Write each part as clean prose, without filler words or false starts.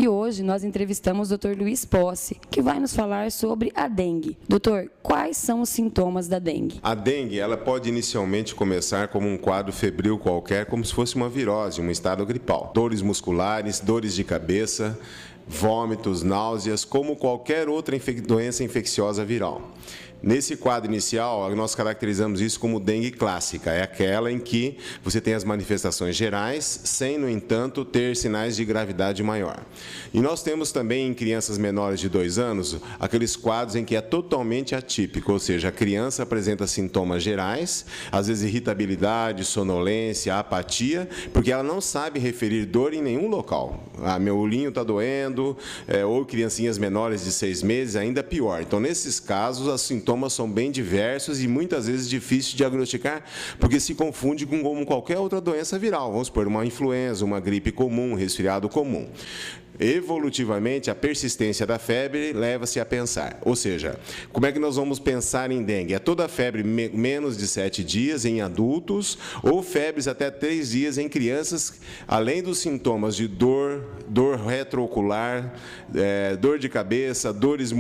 E hoje nós entrevistamos o Dr. Luiz Posse, que vai nos falar sobre a dengue. Doutor, quais são os sintomas da dengue? A dengue, ela pode inicialmente começar como um quadro febril qualquer, como se fosse uma virose, um estado gripal. Dores musculares, dores de cabeça, vômitos, náuseas, como qualquer outra doença infecciosa viral. Nesse quadro inicial, nós caracterizamos isso como dengue clássica. É aquela em que você tem as manifestações gerais, sem, no entanto, ter sinais de gravidade maior. E nós temos também, em crianças menores de 2 anos, aqueles quadros em que é totalmente atípico, ou seja, a criança apresenta sintomas gerais, às vezes irritabilidade, sonolência, apatia, porque ela não sabe referir dor em nenhum local. Ah, meu olhinho está doendo, ou criancinhas menores de 6 meses, ainda pior. Então, nesses casos, os sintomas são bem diversos e muitas vezes difícil de diagnosticar, porque se confunde com qualquer outra doença viral. Vamos supor, uma influenza, uma gripe comum, um resfriado comum. Evolutivamente, a persistência da febre leva-se a pensar. Ou seja, como é que nós vamos pensar em dengue? É toda febre menos de 7 dias em adultos ou febres até 3 dias em crianças, além dos sintomas de dor retroocular, dor de cabeça, dores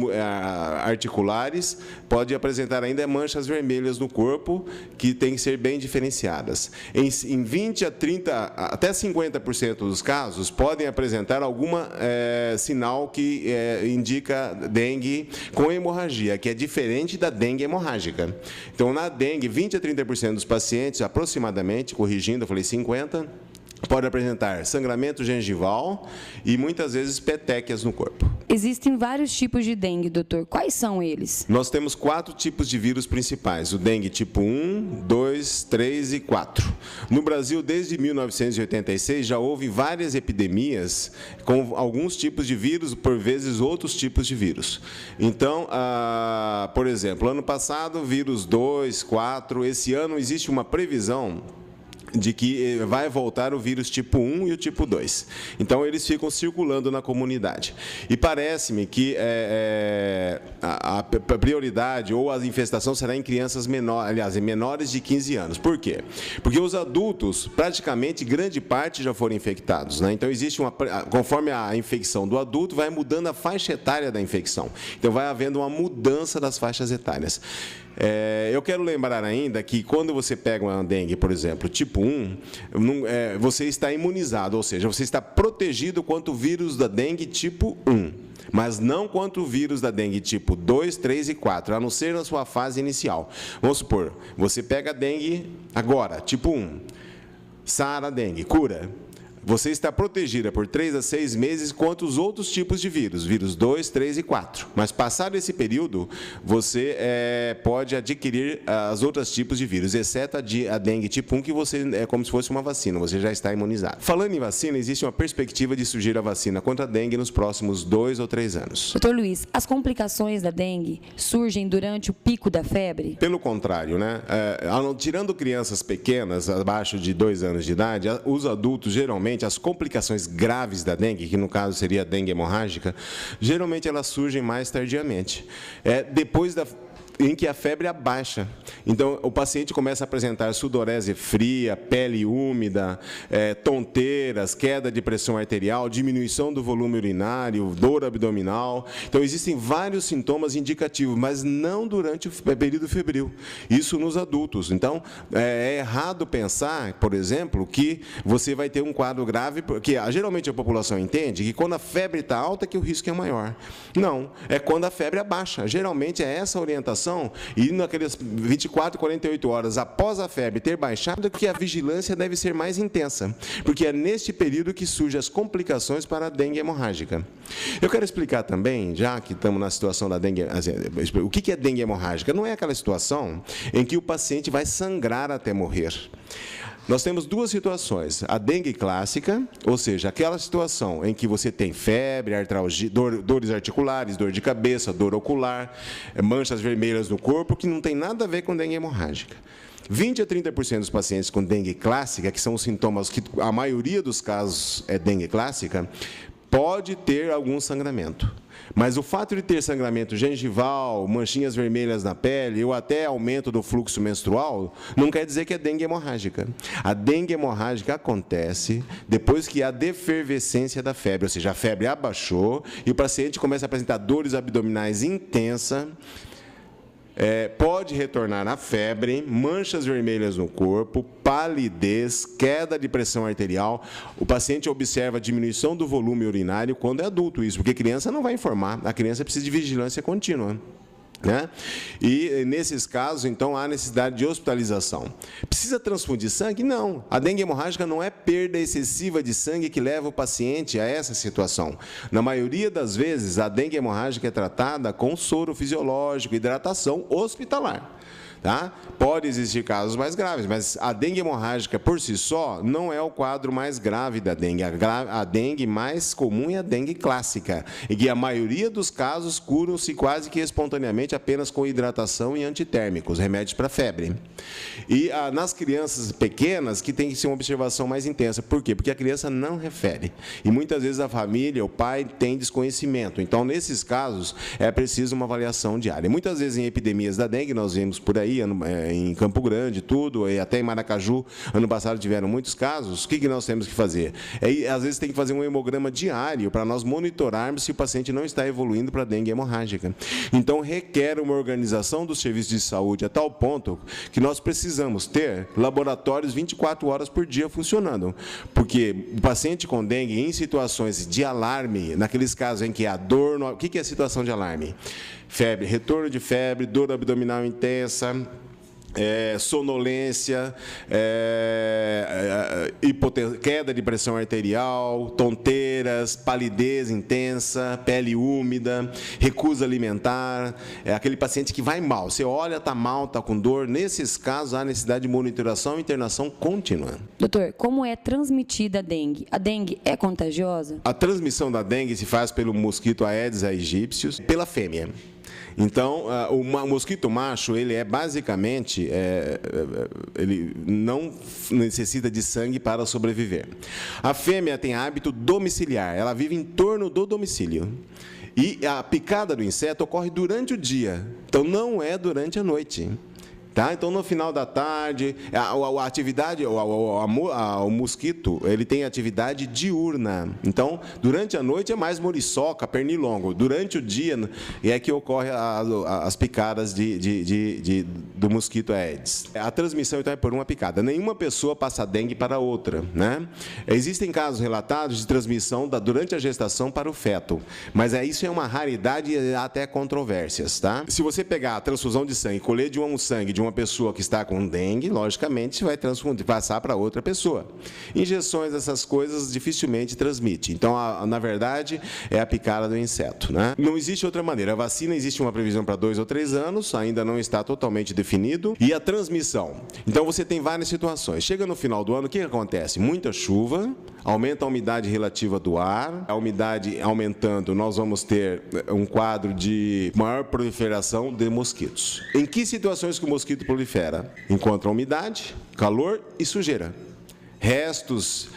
articulares, pode apresentar ainda manchas vermelhas no corpo, que têm que ser bem diferenciadas. Em 20 a 30, até 50% dos casos, podem apresentar alguma sinal que indica dengue com hemorragia, que é diferente da dengue hemorrágica. Então, na dengue, 20 a 30% dos pacientes, aproximadamente, corrigindo, eu falei 50%, pode apresentar sangramento gengival e, muitas vezes, petequias no corpo. Existem vários tipos de dengue, doutor. Quais são eles? Nós temos 4 tipos de vírus principais: o dengue tipo 1, 2, 3 e 4. No Brasil, desde 1986, já houve várias epidemias com alguns tipos de vírus, por vezes outros tipos de vírus. Então, por exemplo, ano passado, vírus 2, 4, esse ano existe uma previsão de que vai voltar o vírus tipo 1 e o tipo 2. Então, eles ficam circulando na comunidade. E parece-me que a prioridade ou a infestação será em crianças menores, aliás, em menores de 15 anos. Por quê? Porque os adultos, praticamente, grande parte já foram infectados, né? Então, existe conforme a infecção do adulto, vai mudando a faixa etária da infecção. Então, vai havendo uma mudança das faixas etárias. Eu quero lembrar ainda que quando você pega uma dengue, por exemplo, tipo 1, você está imunizado, ou seja, você está protegido contra o vírus da dengue tipo 1, mas não contra o vírus da dengue tipo 2, 3 e 4, a não ser na sua fase inicial. Vamos supor, você pega a dengue agora, tipo 1, sara a dengue, cura. Você está protegida por 3 a 6 meses contra os outros tipos de vírus, vírus 2, 3 e 4. Mas, passado esse período, você pode adquirir os outros tipos de vírus, exceto a dengue tipo 1, que você é como se fosse uma vacina, você já está imunizado. Falando em vacina, existe uma perspectiva de surgir a vacina contra a dengue nos próximos 2 ou 3 anos. Doutor Luiz, as complicações da dengue surgem durante o pico da febre? Pelo contrário, né? Tirando crianças pequenas, abaixo de 2 anos de idade, os adultos, geralmente, as complicações graves da dengue, que no caso seria a dengue hemorrágica, geralmente elas surgem mais tardiamente. Depois em que a febre abaixa. Então, o paciente começa a apresentar sudorese fria, pele úmida, tonteiras, queda de pressão arterial, diminuição do volume urinário, dor abdominal. Então, existem vários sintomas indicativos, mas não durante o período febril. Isso nos adultos. Então, é errado pensar, por exemplo, que você vai ter um quadro grave, porque geralmente a população entende que quando a febre está alta que o risco é maior. Não, é quando a febre abaixa. Geralmente é essa a orientação, e naquelas 24, 48 horas após a febre ter baixado, que a vigilância deve ser mais intensa, porque é neste período que surgem as complicações para a dengue hemorrágica. Eu quero explicar também, já que estamos na situação da dengue, o que é dengue hemorrágica? Não é aquela situação em que o paciente vai sangrar até morrer. Nós temos 2 situações: a dengue clássica, ou seja, aquela situação em que você tem febre, artralgia, dores articulares, dor de cabeça, dor ocular, manchas vermelhas no corpo, que não tem nada a ver com dengue hemorrágica. 20 a 30% dos pacientes com dengue clássica, que são os sintomas que a maioria dos casos é dengue clássica, pode ter algum sangramento. Mas o fato de ter sangramento gengival, manchinhas vermelhas na pele ou até aumento do fluxo menstrual, não quer dizer que é dengue hemorrágica. A dengue hemorrágica acontece depois que há defervescência da febre, ou seja, a febre abaixou e o paciente começa a apresentar dores abdominais intensas, pode retornar a febre, manchas vermelhas no corpo, palidez, queda de pressão arterial. O paciente observa a diminuição do volume urinário quando é adulto, isso, porque criança não vai informar, a criança precisa de vigilância contínua. Né? E, nesses casos, então, há necessidade de hospitalização. Precisa transfundir sangue? Não. A dengue hemorrágica não é perda excessiva de sangue que leva o paciente a essa situação. Na maioria das vezes, a dengue hemorrágica é tratada com soro fisiológico, hidratação hospitalar. Tá? Pode existir casos mais graves, mas a dengue hemorrágica por si só não é o quadro mais grave da dengue. A dengue mais comum é a dengue clássica, em que a maioria dos casos curam-se quase que espontaneamente apenas com hidratação e antitérmicos, remédios para febre. E nas crianças pequenas que tem que ser uma observação mais intensa. Por quê? Porque a criança não refere. E muitas vezes a família, o pai, tem desconhecimento. Então, nesses casos, é preciso uma avaliação diária. E muitas vezes em epidemias da dengue, nós vemos por aí, em Campo Grande, tudo, e até em Maracaju, ano passado tiveram muitos casos. O que nós temos que fazer? Às vezes tem que fazer um hemograma diário para nós monitorarmos se o paciente não está evoluindo para dengue hemorrágica. Então, requer uma organização dos serviços de saúde a tal ponto que nós precisamos ter laboratórios 24 horas por dia funcionando. Porque o paciente com dengue, em situações de alarme, naqueles casos em que há dor... O que é a situação de alarme? Febre, retorno de febre, dor abdominal intensa, sonolência, queda de pressão arterial, tonteiras, palidez intensa, pele úmida, recusa alimentar, aquele paciente que vai mal. Você olha, está mal, está com dor. Nesses casos, há necessidade de monitoração e internação contínua. Doutor, como é transmitida a dengue? A dengue é contagiosa? A transmissão da dengue se faz pelo mosquito Aedes aegypti, pela fêmea. Então, o mosquito macho, ele é basicamente, ele não necessita de sangue para sobreviver. A fêmea tem hábito domiciliar, ela vive em torno do domicílio. E a picada do inseto ocorre durante o dia, então não é durante a noite. Tá? Então, no final da tarde, a atividade, o mosquito, ele tem atividade diurna. Então, durante a noite é mais muriçoca, pernilongo. Durante o dia é que ocorre as picadas do mosquito Aedes. A transmissão, então, é por uma picada. Nenhuma pessoa passa dengue para outra. Né? Existem casos relatados de transmissão durante a gestação para o feto, mas isso é uma raridade e até controvérsias. Tá? Se você pegar a transfusão de sangue, colher de um sangue de uma pessoa que está com dengue, logicamente, vai passar para outra pessoa. Injeções, essas coisas, dificilmente transmite. Então, na verdade, é a picada do inseto. Né? Não existe outra maneira. A vacina, existe uma previsão para 2 ou 3 anos, ainda não está totalmente definido. E a transmissão? Então, você tem várias situações. Chega no final do ano, o que acontece? Muita chuva, aumenta a umidade relativa do ar, a umidade aumentando, nós vamos ter um quadro de maior proliferação de mosquitos. Em que situações que o mosquito prolifera? Encontra umidade, calor e sujeira. Restos,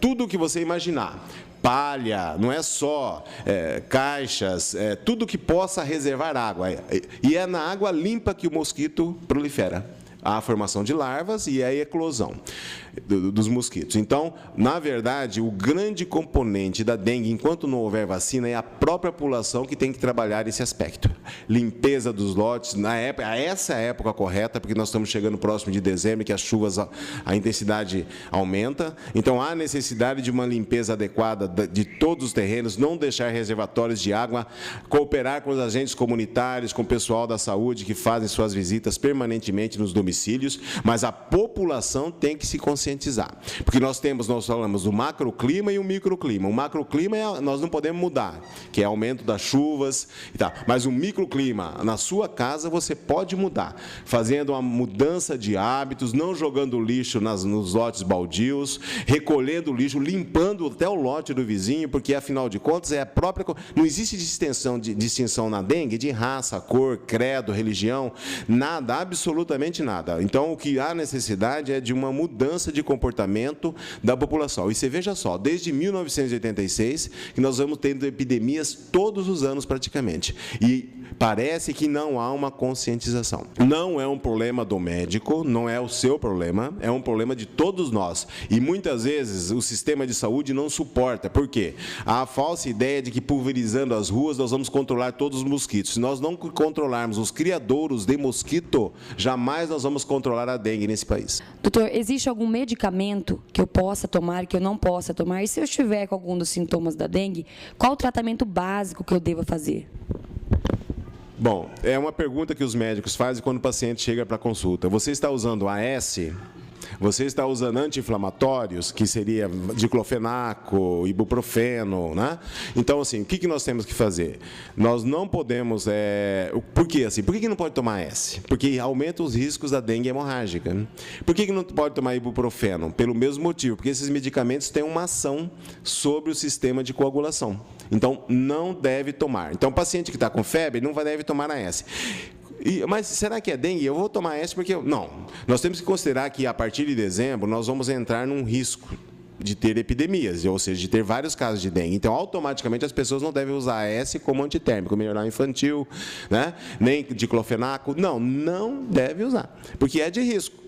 tudo o que você imaginar. Palha, não é só caixas, tudo que possa reservar água. E é na água limpa que o mosquito prolifera. A formação de larvas e a eclosão dos mosquitos. Então, na verdade, o grande componente da dengue, enquanto não houver vacina, é a própria população que tem que trabalhar esse aspecto. Limpeza dos lotes, essa é a época correta, porque nós estamos chegando próximo de dezembro, que as chuvas, a intensidade aumenta. Então, há necessidade de uma limpeza adequada de todos os terrenos, não deixar reservatórios de água, cooperar com os agentes comunitários, com o pessoal da saúde que fazem suas visitas permanentemente nos domicílios, mas a população tem que se conscientizar. Porque nós falamos do macroclima e o microclima. O macroclima nós não podemos mudar, que é aumento das chuvas e tal. Mas o microclima, na sua casa, você pode mudar, fazendo uma mudança de hábitos, não jogando lixo nos lotes baldios, recolhendo lixo, limpando até o lote do vizinho, porque, afinal de contas, é a própria... Não existe distinção na dengue de raça, cor, credo, religião, nada, absolutamente nada. Então, o que há necessidade é de uma mudança mudança de comportamento da população. E você veja só, desde 1986, que nós vamos tendo epidemias todos os anos praticamente. E parece que não há uma conscientização. Não é um problema do médico, não é o seu problema, é um problema de todos nós. E muitas vezes o sistema de saúde não suporta. Por quê? Há a falsa ideia de que pulverizando as ruas nós vamos controlar todos os mosquitos. Se nós não controlarmos os criadouros de mosquito, jamais nós vamos controlar a dengue nesse país. Doutor, existe algum medicamento que eu possa tomar, que eu não possa tomar? E se eu estiver com algum dos sintomas da dengue, qual o tratamento básico que eu devo fazer? Bom, é uma pergunta que os médicos fazem quando o paciente chega para a consulta. Você está usando AS? Você está usando anti-inflamatórios, que seria diclofenaco, ibuprofeno, né? Então, assim, o que nós temos que fazer? Nós não podemos... Por quê? Assim, por que não pode tomar S? Porque aumenta os riscos da dengue hemorrágica. Por que não pode tomar ibuprofeno? Pelo mesmo motivo, porque esses medicamentos têm uma ação sobre o sistema de coagulação. Então, não deve tomar. Então, o paciente que está com febre não deve tomar a S. Mas será que é dengue? Eu vou tomar essa porque... Não. Nós temos que considerar que, a partir de dezembro, nós vamos entrar num risco de ter epidemias, ou seja, de ter vários casos de dengue. Então, automaticamente, as pessoas não devem usar S como antitérmico, melhoral infantil, né? Nem diclofenaco. Não deve usar, porque é de risco.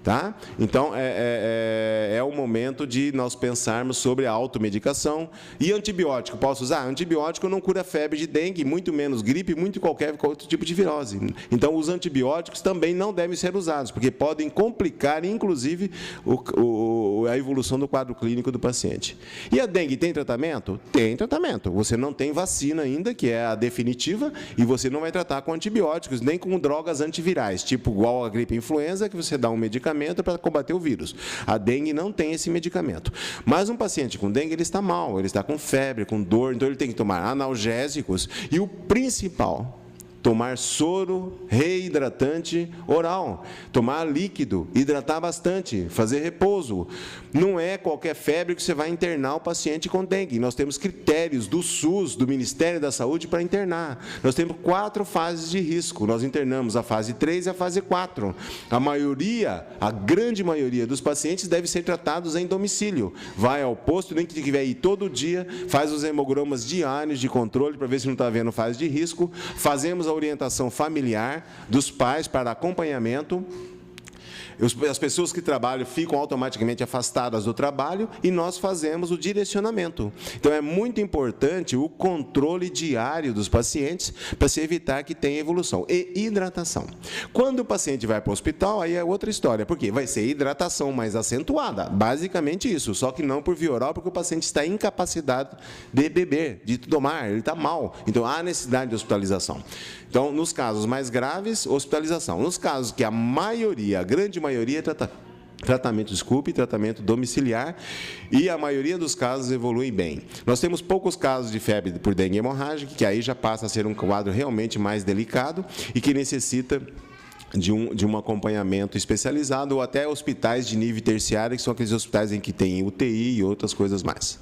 Tá? Então, é o momento de nós pensarmos sobre a automedicação. E antibiótico, posso usar? Antibiótico não cura febre de dengue, muito menos gripe, muito qualquer outro tipo de virose. Então, os antibióticos também não devem ser usados, porque podem complicar, inclusive, a evolução do quadro clínico do paciente. E a dengue tem tratamento? Tem tratamento. Você não tem vacina ainda, que é a definitiva, e você não vai tratar com antibióticos, nem com drogas antivirais, tipo igual a gripe influenza, que você dá um medicamento para combater o vírus. A dengue não tem esse medicamento. Mas um paciente com dengue, ele está mal, ele está com febre, com dor, então ele tem que tomar analgésicos e o principal, tomar soro reidratante oral, tomar líquido, hidratar bastante, fazer repouso. Não é qualquer febre que você vai internar o paciente com dengue. Nós temos critérios do SUS, do Ministério da Saúde, para internar. Nós temos 4 fases de risco. Nós internamos a fase 3 e a fase 4. A grande maioria dos pacientes deve ser tratados em domicílio. Vai ao posto, nem que tiver aí todo dia, faz os hemogramas diários de controle para ver se não está havendo fase de risco. Fazemos a orientação familiar dos pais para acompanhamento. As pessoas que trabalham ficam automaticamente afastadas do trabalho e nós fazemos o direcionamento. Então, é muito importante o controle diário dos pacientes para se evitar que tenha evolução. E hidratação. Quando o paciente vai para o hospital, aí é outra história, porque vai ser hidratação mais acentuada. Basicamente isso, só que não por via oral, porque o paciente está incapacitado de beber, de tomar, ele está mal. Então, há necessidade de hospitalização. Então, nos casos mais graves, hospitalização. Nos casos que a grande maioria tratamento domiciliar, e a maioria dos casos evolui bem. Nós temos poucos casos de febre por dengue hemorrágica, que aí já passa a ser um quadro realmente mais delicado e que necessita de um acompanhamento especializado ou até hospitais de nível terciário, que são aqueles hospitais em que tem UTI e outras coisas mais.